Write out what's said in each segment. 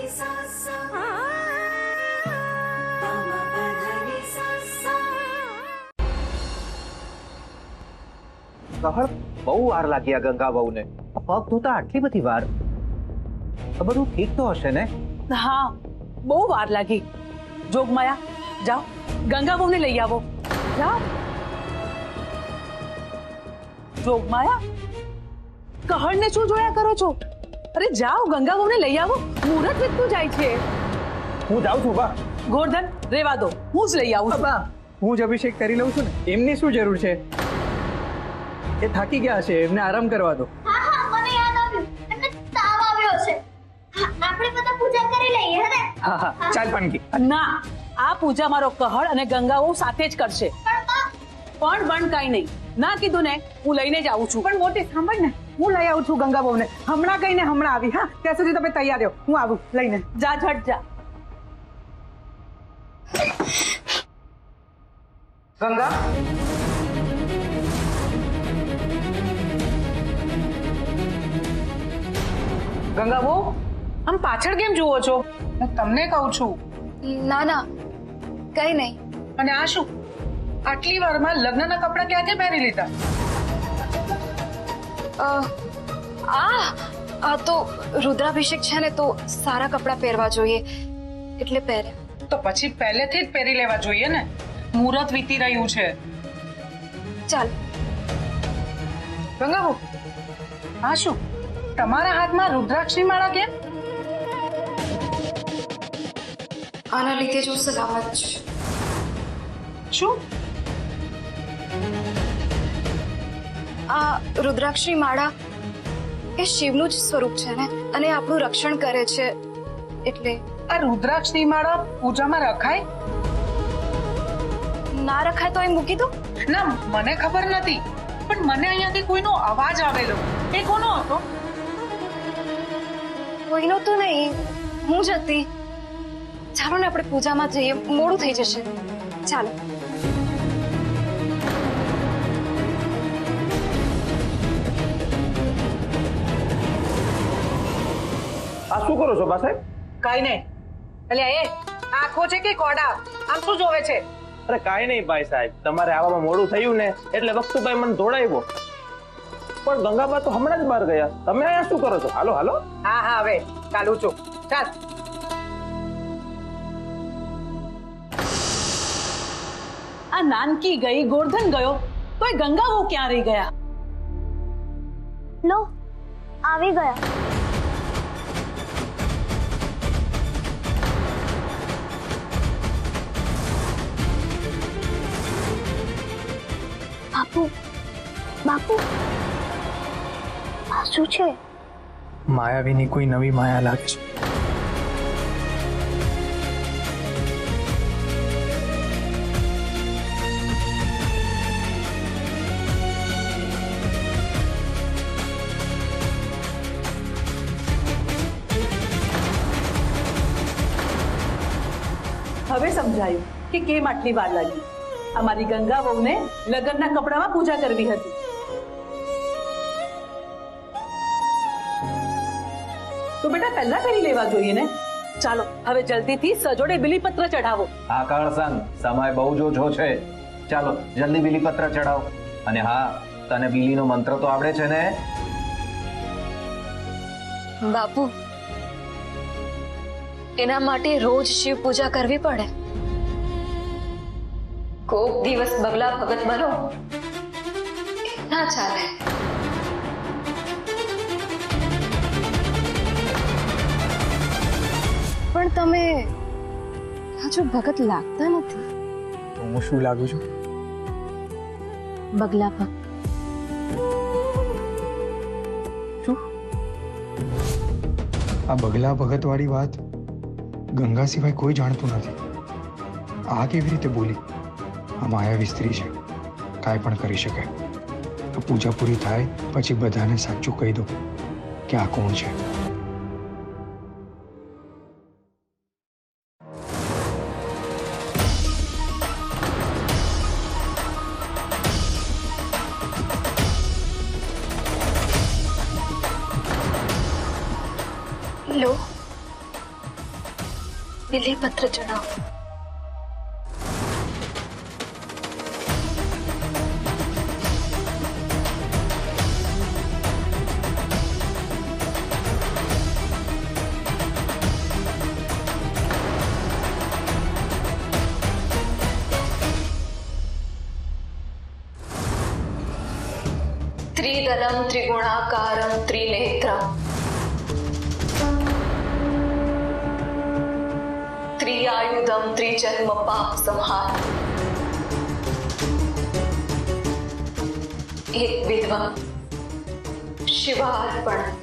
કહળ બહુ વાર લાગી આ ગંગા વહુને. પગ ધોતા આટલી બધી વાર? બધું ઠીક તો હશે ને? હા, બહુ વાર લાગી. જોગમાયા, જાઓ ગંગા વહુને લઈ આવો. જાઓ. જોગમાયા, કહળને શું જોયા કરો છો? અરે જાઓ, ગંગા વહુને લઈ આવો. મુહૂર્ત વીતતું જાય છે. હું જાઉં છું બા. ગોરધન, રેવા દો, હું જ લઈ આવું છું. બા, હું જ અભિષેક કરી લઉં છું ને. એમની શું જરૂર છે? એ થાકી ગયા છે, એમને આરામ કરવા દો. હા હા, મને યાદ આવ્યું. એમને તાવ આવ્યો છે. આપણે બધા પૂજા કરી લઈએ હે ને? હા હા, ચાલ પાનકી. ના, આ પૂજા મારો કહળ અને ગંગા વહુ સાથે જ કરશે. પણ કાઈ નહીં. ના કીધું ને, હું લઈને જ આવું છું. પણ મોટી સાંભળ ને, હું લઈ આવું છું ગંગા બહુને. હમણાં કહીને હમણાં આવી. હા, ત્યાં સુધી તમે તૈયાર રહો, હું આવું લઈને. જા ઝટ જા. ગંગા, ગંગા વહુ, આમ પાછળ કેમ જુઓ છો? હું તમને કહું છું. ના ના, કઈ નહીં. અને આ શું? આટલી વારમાં લગ્નના કપડાં ક્યાંથી પહેરી લીધા? આ તો રુદ્રાભિષેક છે ને, તો સારા કપડાં પહેરવા જોઈએ એટલે પહેર્યા. તો પછી પહેલેથી જ પહેરી લેવા જોઈએ ને. મુહૂર્ત વીતી રહ્યું છે. ચાલ. ગંગા બહુ, આ શું? તમારા હાથમાં રુદ્રાક્ષની માળા કેમ? આના લીધે જ હું સલામત છું. શું? આ રુદ્રાક્ષની માળા એ શિવનું જ સ્વરૂપ છે ને, અને આપણું રક્ષણ કરે છે એટલે. આ રુદ્રાક્ષની માળા પૂજામાં રખાય? ના રખાય તો એ મૂકી દો. ના, મને ખબર નથી, પણ મને અહીંયાથી કોઈનો અવાજ આવેલો. એ કોનો હતો? કોઈનો તો નહીં, હું જ હતી. ચાલો ને આપણે પૂજામાં જઈએ, મોડું થઈ જશે. ચાલો. આ શું કરો છો બા સાહેબ? કઈ નહીં. એટલે એ આંખો છે કે કોડા? આમ શું જોવે છે? અરે કાંઈ નહીં ભાઈ સાહેબ, તમારે આવવામાં મોડું થયું ને એટલે વખતુભાઈ મને દોડાવ્યો. પણ ગંગાબા તો હમણાં જ બહાર ગયા. તમે અહીંયા શું કરો છો? હાલો હાલો. હા હા, હવે ચાલુ છું. ચાલ. આ નાનકી ગઈ, ગોરધન ગયો, તોય ગંગા વહુ ક્યાં રહી ગયા? લો, આવી ગયા. બાપુ, બાપુ, આ શું છે? માયાવીની કોઈ નવી માયા લાગે છે. હવે સમજાયું કે કેમ આટલી વાર લાગી. અમારી ગંગા વહુને લગ્નના કપડામાં પૂજા કરવી હતી. તો બેટા પહેલા પહેરી લેવા જોઈએ ને. ચાલો હવે જલ્દીથી સજોડે બિલીપત્ર ચઢાવો. હા કળસંગ, સમય બહુ જોજો છે. ચાલો જલ્દી બીલીપત્ર ચડાવો. અને હા, તને બીલીનો મંત્ર તો આવડે છે ને? બાપુ, એના માટે રોજ શિવ પૂજા કરવી પડે. કોક દિવસ બગલા ભગત બનો ના ચાલે. પણ તમે હજુ ભગત લાગતા નથી. હું શું લાગુ છું? બગલા ભગત. શું? આ બગલા ભગત વાળી વાત ગંગા સિવાય કોઈ જાણતું નથી. આ કેવી રીતે બોલી? આ માયાવી સ્ત્રી છે, કાંઈ પણ કરી શકે. તો પૂજા પૂરી થાય પછી બધાને સાચું કહી દો કે આ કોણ છે. લો, બિલીપત્ર ચડાવો. ત્રિદલમ ત્રિગુણાકારમ ત્રિનેત્રમ ત્રિઆયુધમ ત્રિજન્મ પાપ સંહાર. એક વિધવા શિવાર્પણ.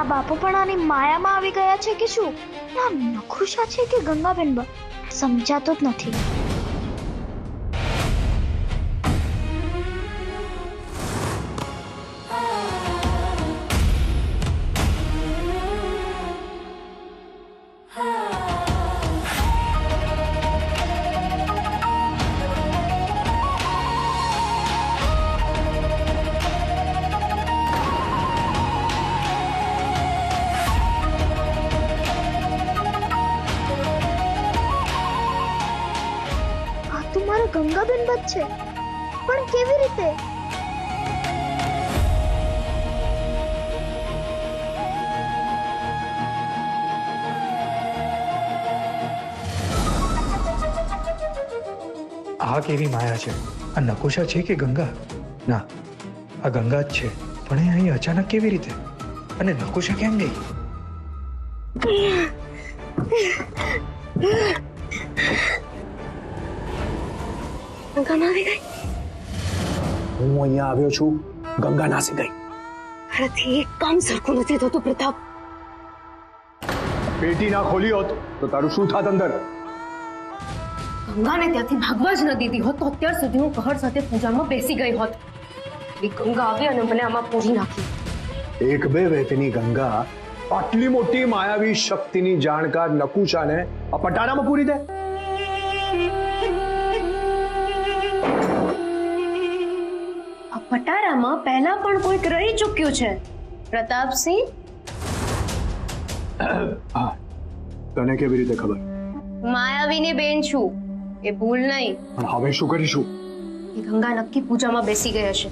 આ બાપુ પણ આની માયામાં આવી ગયા છે કે શું? આ નખુશા છે કે ગંગાબેન બા સમજાતો જ નથી. ગંગાબેન બચ છે પણ કેવી રીતે? આ કેવી માયા છે? આ નકુશા છે કે ગંગા? ના, આ ગંગા જ છે. પણ એ અહીં અચાનક કેવી રીતે? અને નકુશા કેમ ગઈ? ગંગા આવી ગઈ. હું અહીંયા આવ્યો છું, ગંગા નાસી ગઈ. મારાથી એક કામ સરખું નથી થતું પ્રતાપ. પેટી ના ખોલી હોત તો તારું શું થાત અંદર? ગંગાને ત્યાંથી ભાગવા જ ન દીધી હોત તો અત્યાર સુધી હું કહર સાથે પૂજામાં બેસી ગઈ હોત. એ ગંગા આવી અને મને આમાં પૂરી નાખી. એક બે વહેતીની ગંગા આટલી મોટી માયાવી શક્તિની જાણકાર નકુશાને આ પટારામાં પૂરી દે? આ પટારામાં પહેલા પણ કોઈક રહી ચૂક્યું છે. પ્રતાપસિંહ, તને કેવી રીતે ખબર? માયાવીની બેન છું, એ ભૂલ નહીં. પણ હવે શું કરીશું? એ ગંગા નક્કી પૂજામાં બેસી ગઈ હશે,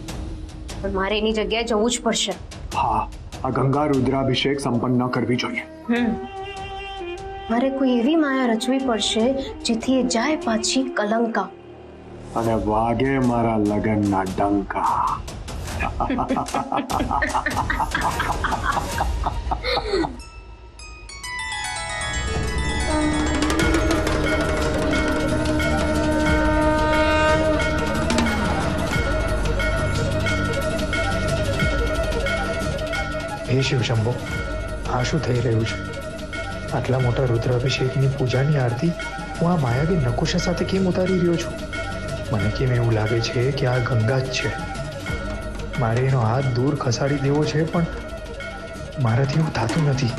પણ મારે એની જગ્યાએ જવું જ પડશે. હા, આ ગંગા રુદ્રાભિષેક સંપન્ન કરવી જોઈએ. મારે કોઈ એવી માયા રચવી પડશે જેથી એ જાય પાછી કલંકા અને વાગે મારા લગનના ડંકા. હે શિવ શંભો, આ શું થઈ રહ્યું છે? આટલા મોટા રુદ્રાભિષેકની પૂજાની આરતી હું આ માયાવી નકુશા સાથે કેમ ઉતારી રહ્યો છું? મને કેમ એવું લાગે છે કે આ ગંગા જ છે. મારે એનો હાથ દૂર ખસાડી દેવો છે, પણ મારાથી એવું થતું નથી.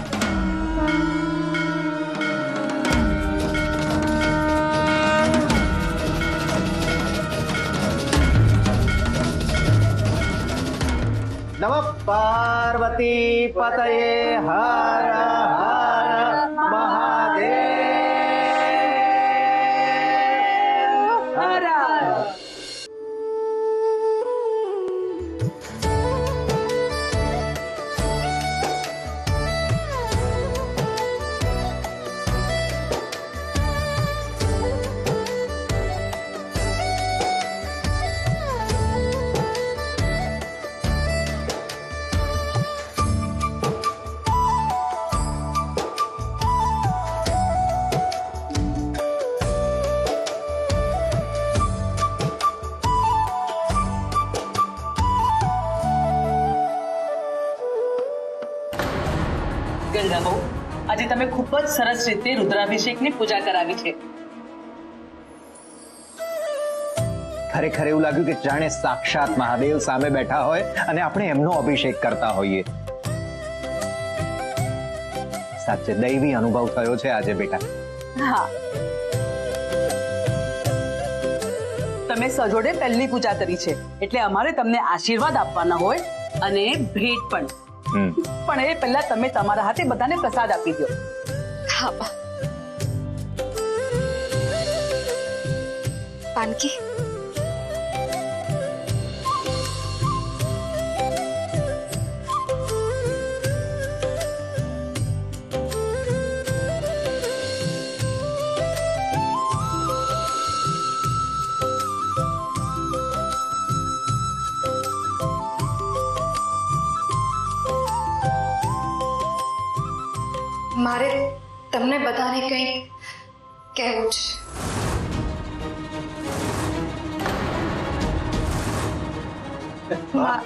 નમઃ પાર્વતી પતયે હર હર મહાદેવ હર ગંગા બહુ, આજે તમે ખૂબ જ સરસ રીતે રુદ્રાભિષેકની પૂજા કરાવી છે. ખરેખર એવું લાગ્યું કે જાણે સાક્ષાત મહાદેવ સામે બેઠા હોય અને આપણે એમનો અભિષેક કરતા હોઈએ. સાચે દૈવી અનુભવ થયો છે આજે બેટા. હા, તમે સજોડે પહેલી પૂજા કરી છે એટલે અમારે તમને આશીર્વાદ આપવાના હોય અને ભેટ પણ. પણ એ પહેલા તમે તમારા હાથે બધાને પ્રસાદ આપી દો. હા બા. પાનકી, મારે તમને બધાને કંઈક કહેવું છે.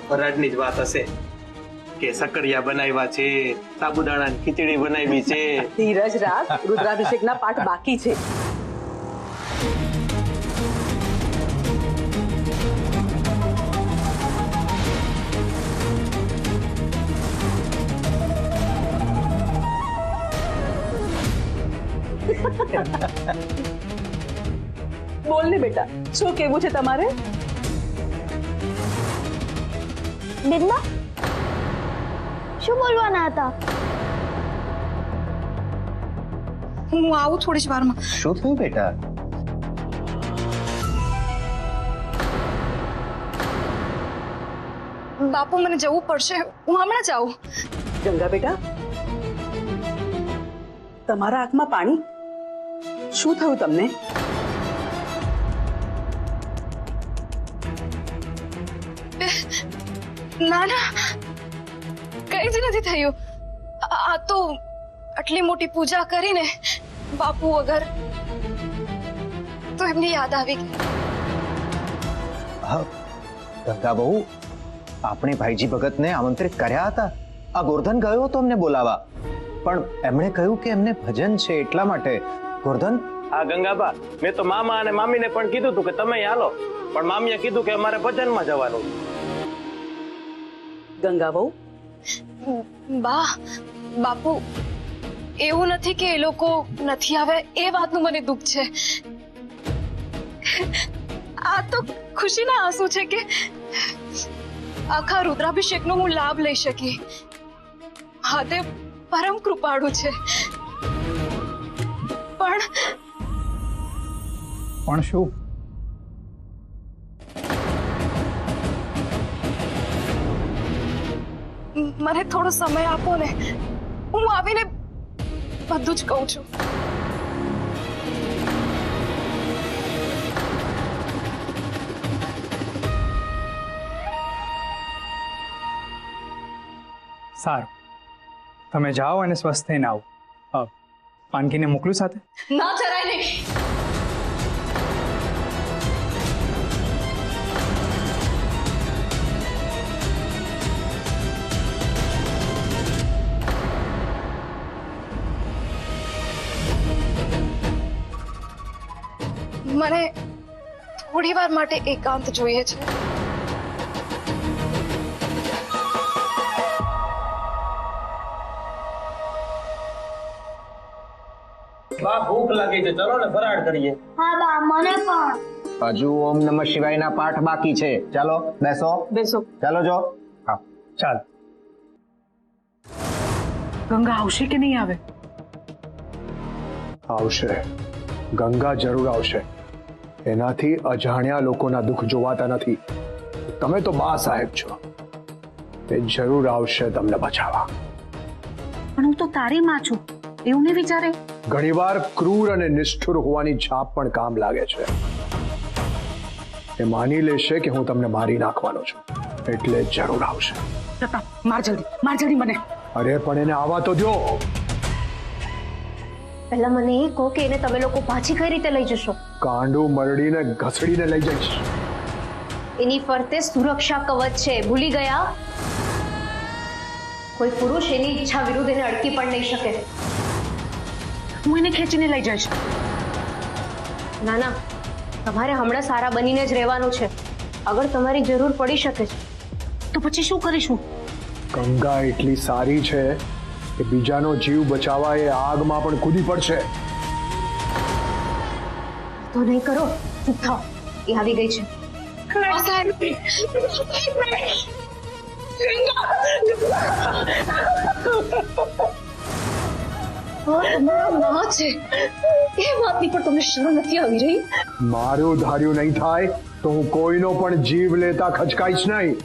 ફરાળની જ વાત હશે કે સકરિયા બનાવ્યા છે, સાબુદાણાની ખીચડી બનાવી છે. ધીરજ રાખ, રુદ્રાભિષેકના પાઠ બાકી છે. બોલ ને બેટા, શું કેવું છે તમારે? બિંદા, શું બોલવાના હતા? હું આવું થોડી જ વારમાં. શું થયું બેટા? બાપુ, મને જવું પડશે, હું હમણાં જ આવું. ગંગા બેટા, તમારા આંખમાં પાણી? શું થયું તમને? ના ના, કઈ જ નથી થયું. આ તો આટલી મોટી પૂજા કરીને બાપુ વગર તો એમની યાદ આવી ગઈ. ગંગા બહુ, આપણે ભાઈજી ભગતને આમંત્રિત કર્યા હતા. આ ગોરધન ગયો હતો અમને બોલાવા, પણ એમણે કહ્યું કે એમને ભજન છે એટલા માટે. ગોરધન, હા ગંગાબા, મેં તો મામા અને મામીને પણ કીધું હતું કે તમે હાલો, પણ મામીએ કીધું કે અમારે ભજનમાં જવાનું. ગંગા બહુ, બા, બાપુ, એવું નથી કે એ લોકો નથી આવે એ વાતનું મને દુઃખ છે. આ તો ખુશીના આંસુ છે કે આખા રુદ્રાભિષેકનો હું લાભ લઈ શકી. હા, તે પરમ કૃપાળુ છે. પણ શું? મને થોડો સમય આપો ને, હું આવીને બધું જ કહું છું. સારું, તમે જાઓ અને સ્વસ્થ થઈને આવો. પાનકીને મોકલું સાથે? ના જરાય નહીં. મને થોડી વાર માટે એકાંત જોઈએ છે. બા, ભૂખ લાગી છે, ચલો ને ફરાળ કરીએ. હા બા, મને પણ. હજુ ઓમ નમઃ શિવાયના પાઠ બાકી છે. ચાલો બેસો. બેસો. ચાલો જો. હા, ચાલ. ગંગા આવશે કે નહીં આવે? આવશે, ગંગા જરૂર આવશે. એનાથી અજાણ્યા લોકોના દુઃખ જોવાતા નથી. તમે તો બા સાહેબ છો, તે જરૂર આવશે તમને બચાવવા. પણ હું તો તારી માં છું, એવું નહીં વિચારે? ઘણીવાર ક્રૂર અને નિષ્ઠુર હોવાની છાપ પણ કામ લાગે છે. એ માની લેશે કે હું તમને મારી નાખવાનો છું, એટલે જરૂર આવશે. પ્રતાપ, માર જલ્દી મને. અરે પણ એને આવવા તો દો. પહેલા મને એ કહો કે એને તમે લોકો પાછી કઈ રીતે લઈ જશો? કાંડું મરડીને ઘસડીને લઈ જઈશ. એની ફરતે સુરક્ષા કવચ છે, ભૂલી ગયા? કોઈ પુરુષ એની ઈચ્છા વિરુદ્ધ એને અડકી પણ નહીં શકે. હું એને ખેંચીને લઈ જઈશ. ના ના, તમારે હમણાં સારા બનીને જ રહેવાનું છે. અગર તમારી જરૂર પડી શકે છે તો પછી શું કરીશું? ગંગા એટલી સારી છે કે બીજાનો જીવ બચાવવા એ આગમાં પણ કૂદી પડશે. તો નહીં કરો, ચૂપ થાઓ. એ આવી ગઈ છે. માં છે એ વાતની પણ તમને શરમ નથી આવી રહી? મારું ધાર્યું નહીં થાય તો હું કોઈનો પણ જીવ લેતા ખચકાઈશ નહીં.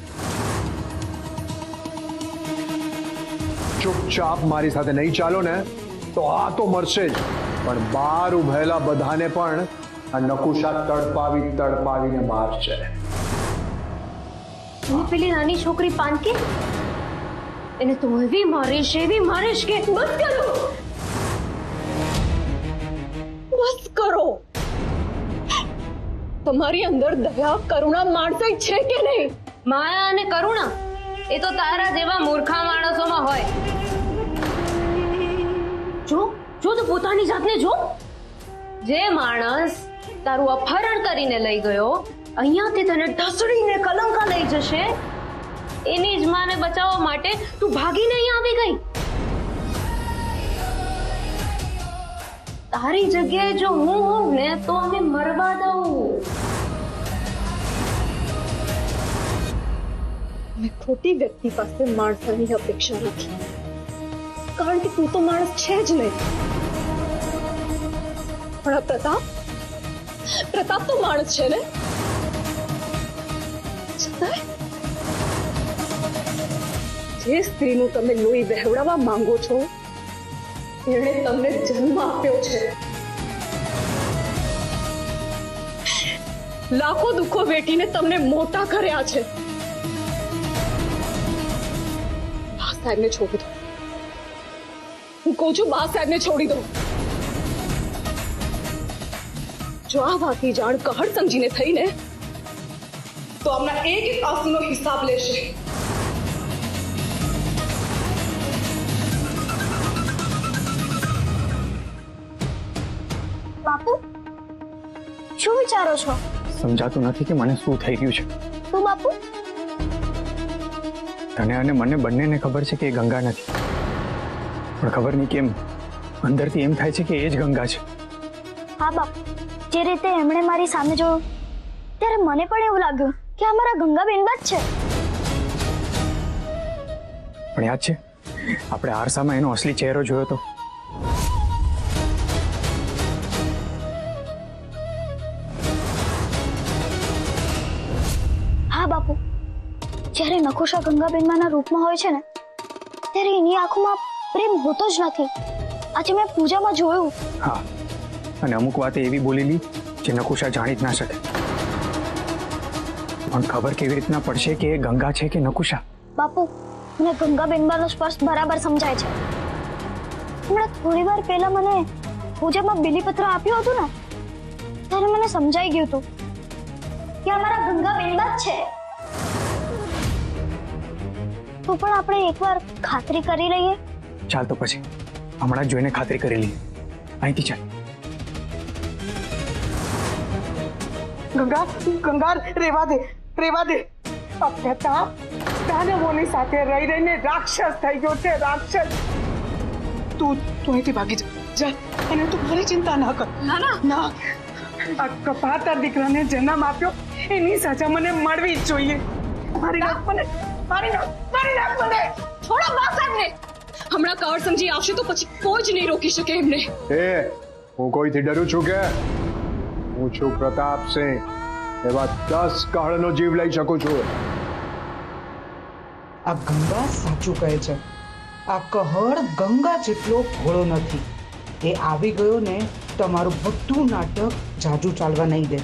ચૂપચાપ મારી સાથે નહીં ચાલો ને તો આ તો મરશે જ, પણ બહાર ઉભેલા બધાને પણ આ નકુશા તડપાવીને મારશે. હું પેલી નાની છોકરી પાનકી, એને તો એવી મારીશ કે બસ કરો, બસ કરો. તમારી અંદર દયા, કરુણા, માણસાઈ છે કે નહીં? માયા અને કરુણા એ તો તારા જેવા મૂર્ખા માણસોમાં હોય. જો તું પોતાની જાતને જો. જે માણસ તારું અપહરણ કરીને લઈ ગયો, અહીંયાથી તને ઢસડીને કલંકા લઈ જશે, એની જ માને બચાવવા માટે તું ભાગીને અહીં આવી ગઈ. તારી જગ્યાએ જો હું હોઉં ને તો અમે મરવા દઉં. મેં ખોટી વ્યક્તિ પાસે માણસાની અપેક્ષા રાખી, કારણ કે તું તો માણસ છે જ નહીં. પણ આ પ્રતાપ તો માણસ છે ને. જે સ્ત્રીનું તમે લોહી વહેવડાવવા માંગો છો, એણે તમને જન્મ આપ્યો છે. લાખો દુઃખો વેઠીને તમને મોટા કર્યા છે. બા સાહેબને છોડી દો. હું કહું છું, બા સાહેબને છોડી દો. જો આ વાતની જાણ કહળ સમજીને થઈને તો આપણા એક આંસુનો હિસાબ લેશે. બાપુ, શું વિચારો છો? સમજાતું નથી કે મને શું થઈ ગયું છે. તું બાપુ? તને અને મને બંનેને ખબર છે કે એ ગંગા નથી, પણ ખબર નહીં કેમ અંદરથી એમ થાય છે કે એ જ ગંગા છે. હા બાપુ, જે રીતે એમણે મારી સામે જોયું ત્યારે મને પણ એવું લાગ્યું કે આ મારા ગંગાબેનબા જ છે. પણ યાદ છે આપણે આરસામાં એનો અસલી ચહેરો જોયો હતો. હા બાપુ, જ્યારે નકુશા ગંગાબેનમાના રૂપમાં હોય છે ને ત્યારે એની આંખોમાં પ્રેમ હોતો જ નથી. આજે મેં પૂજામાં જોયું. હા, અને અમુક વાત એવી બોલેલી જે નકુશા જાણી જ ના શકે. પણ ખબર કેવી રીતના પડશે કે એ ગંગા છે કે નકુશા? બાપુ, મને ગંગાબેનબાનો સ્પર્શ બરાબર સમજાય છે. હમણાં થોડી વાર પહેલા મને પૂજામાં બીલીપત્ર આપ્યું હતું ને ત્યારે મને સમજાઈ ગયું હતું કે અમારા ગંગાબેનબા જ છે. તો પણ આપણે એકવાર ખાતરી કરી લઈએ. ચાલ તો પછી હમણાં જ જોઈને ખાતરી કરી લઈએ. અહીંથી ચાલ. ગંગા રેવા દે. દાનવોની સાથે રહી રહીને રાક્ષસ થઈ ગયો છે, રાક્ષસ. તું અહીંથી ભાગી જા. અને તું મારી ચિંતા ના કર. ના, આ કપાતા દીકરાને જન્મ આપ્યો એની સજા મને મળવી જ જોઈએ. મારી નાખ મને. છોડો બા સાહેબને. હમણાં કાર્ડ સમજી આવશે તો પછી કોઈ જ નહીં રોકી શકે એમને. એ હું કોઈથી ડરું છું કે? હું છું પ્રતાપસિંહ. એવા 10 કહળનો જીવ લઈ શકું છું. આ ગંગા સાચું કહે છે. આ કહળ ગંગા જેટલો ભોળો નથી. એ આવી ગયો ને તમારું બધું નાટક જાજુ ચાલવા નહીં દે.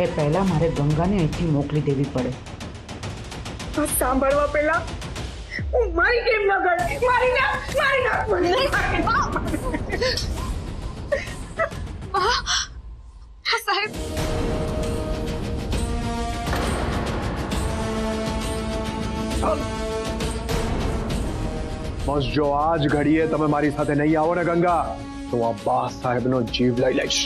એ પહેલા મારે ગંગાને અહીંથી મોકલી દેવી પડે. સાંભળવા પહેલા હું મારી કેમ ન ગઈ? મારી ના સાહેબ, બસ જો આ જ ઘડીએ તમે મારી સાથે નહીં આવો ને ગંગા, તો આ બા સાહેબનો જીવ લઈ લઈશ.